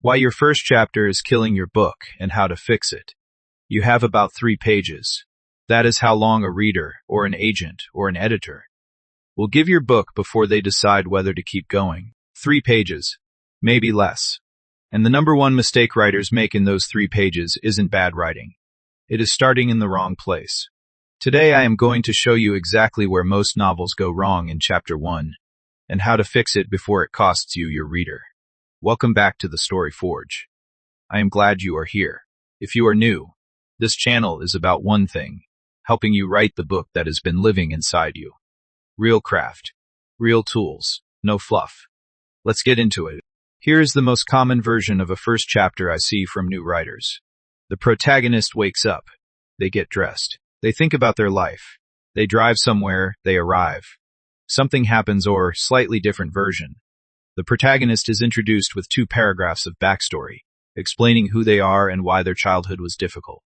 Why your first chapter is killing your book and how to fix it. You have about 3 pages. That is how long a reader, or an agent, or an editor will give your book before they decide whether to keep going. 3 pages. Maybe less. And the number one mistake writers make in those 3 pages isn't bad writing. It is starting in the wrong place. Today I am going to show you exactly where most novels go wrong in Chapter 1, and how to fix it before it costs you your reader. Welcome back to the Story Forge. I am glad you are here. If you are new, this channel is about one thing: helping you write the book that has been living inside you. Real craft, real tools, no fluff. Let's get into it. Here is the most common version of a first chapter I see from new writers. The protagonist wakes up. They get dressed. They think about their life. They drive somewhere. They arrive. Something happens, or slightly different version. The protagonist is introduced with 2 paragraphs of backstory, explaining who they are and why their childhood was difficult.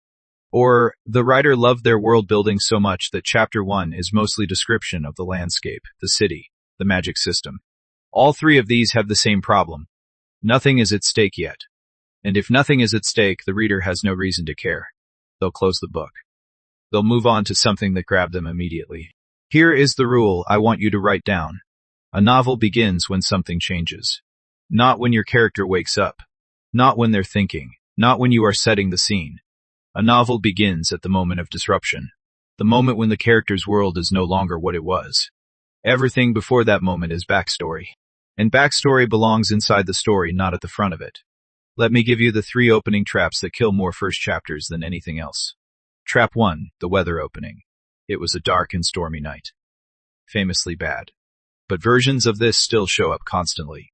Or, the writer loved their world building so much that Chapter 1 is mostly description of the landscape, the city, the magic system. All 3 of these have the same problem. Nothing is at stake yet. And if nothing is at stake, the reader has no reason to care. They'll close the book. They'll move on to something that grabbed them immediately. Here is the rule I want you to write down. A novel begins when something changes. Not when your character wakes up. Not when they're thinking. Not when you are setting the scene. A novel begins at the moment of disruption. The moment when the character's world is no longer what it was. Everything before that moment is backstory. And backstory belongs inside the story, not at the front of it. Let me give you the 3 opening traps that kill more first chapters than anything else. Trap 1, the weather opening. It was a dark and stormy night. Famously bad. But versions of this still show up constantly.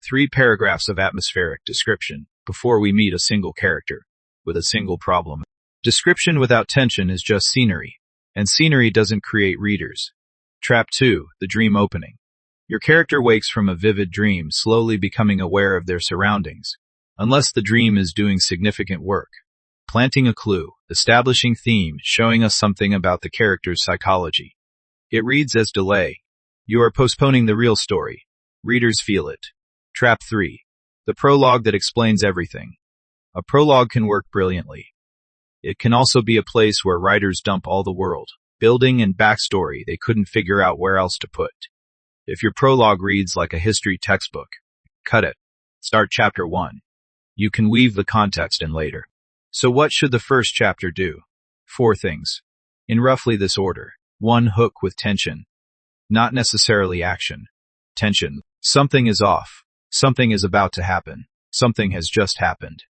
3 paragraphs of atmospheric description before we meet a single character with a single problem. Description without tension is just scenery, and scenery doesn't create readers. Trap 2, the dream opening. Your character wakes from a vivid dream, slowly becoming aware of their surroundings, unless the dream is doing significant work. Planting a clue, establishing theme, showing us something about the character's psychology. It reads as delay. You are postponing the real story. Readers feel it. Trap 3, the prologue that explains everything. A prologue can work brilliantly. It can also be a place where writers dump all the world, building and backstory they couldn't figure out where else to put. If your prologue reads like a history textbook, cut it. Start Chapter 1. You can weave the context in later. So what should the first chapter do? 4 things. In roughly this order. 1. Hook with tension. Not necessarily action. Tension. Something is off. Something is about to happen. Something has just happened.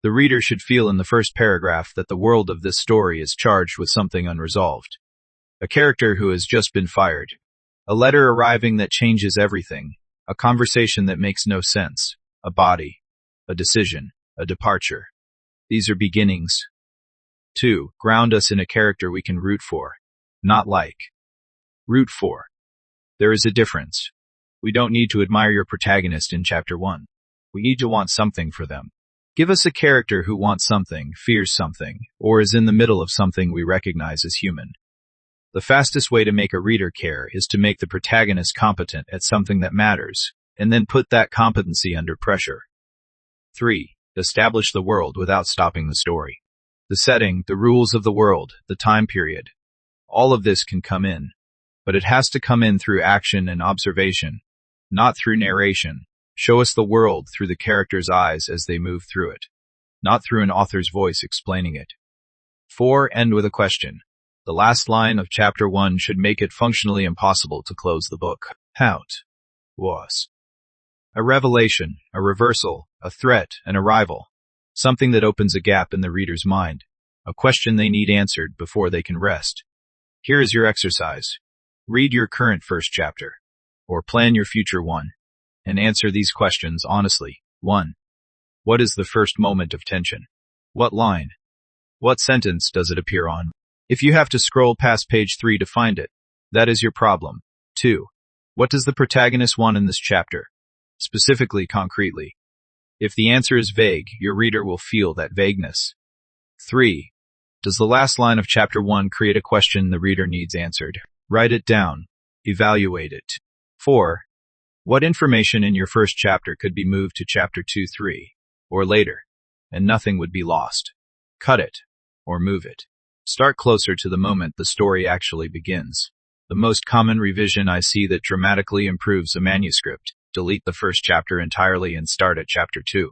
The reader should feel in the first paragraph that the world of this story is charged with something unresolved. A character who has just been fired. A letter arriving that changes everything. A conversation that makes no sense. A body. A decision. A departure. These are beginnings. 2. Ground us in a character we can root for. Not like. Root for. There is a difference. We don't need to admire your protagonist in Chapter 1. We need to want something for them. Give us a character who wants something, fears something, or is in the middle of something we recognize as human. The fastest way to make a reader care is to make the protagonist competent at something that matters, and then put that competency under pressure. 3. Establish the world without stopping the story. The setting, the rules of the world, the time period. All of this can come in, but it has to come in through action and observation, not through narration. Show us the world through the character's eyes as they move through it, not through an author's voice explaining it. 4. End with a question. The last line of Chapter 1 should make it functionally impossible to close the book. Out. Was. A revelation, a reversal, a threat, an arrival. Something that opens a gap in the reader's mind. A question they need answered before they can rest. Here is your exercise. Read your current first chapter, or plan your future one, and answer these questions honestly. 1. What is the first moment of tension? What line? What sentence does it appear on? If you have to scroll past page 3 to find it, that is your problem. 2. What does the protagonist want in this chapter? Specifically, concretely. If the answer is vague, your reader will feel that vagueness. 3. Does the last line of Chapter 1 create a question the reader needs answered? Write it down. Evaluate it. 4. What information in your first chapter could be moved to Chapter 2-3? or later, and nothing would be lost. Cut it, or move it. Start closer to the moment the story actually begins. The most common revision I see that dramatically improves a manuscript: delete the first chapter entirely and start at chapter 2.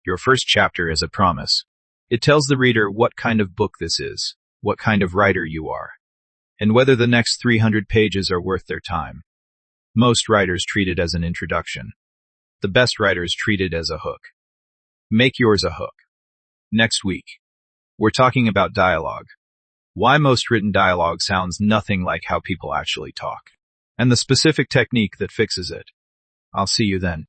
Your first chapter is a promise. It tells the reader what kind of book this is, what kind of writer you are, and whether the next 300 pages are worth their time. Most writers treat it as an introduction. The best writers treat it as a hook. Make yours a hook. Next week, we're talking about dialogue. Why most written dialogue sounds nothing like how people actually talk, and the specific technique that fixes it. I'll see you then.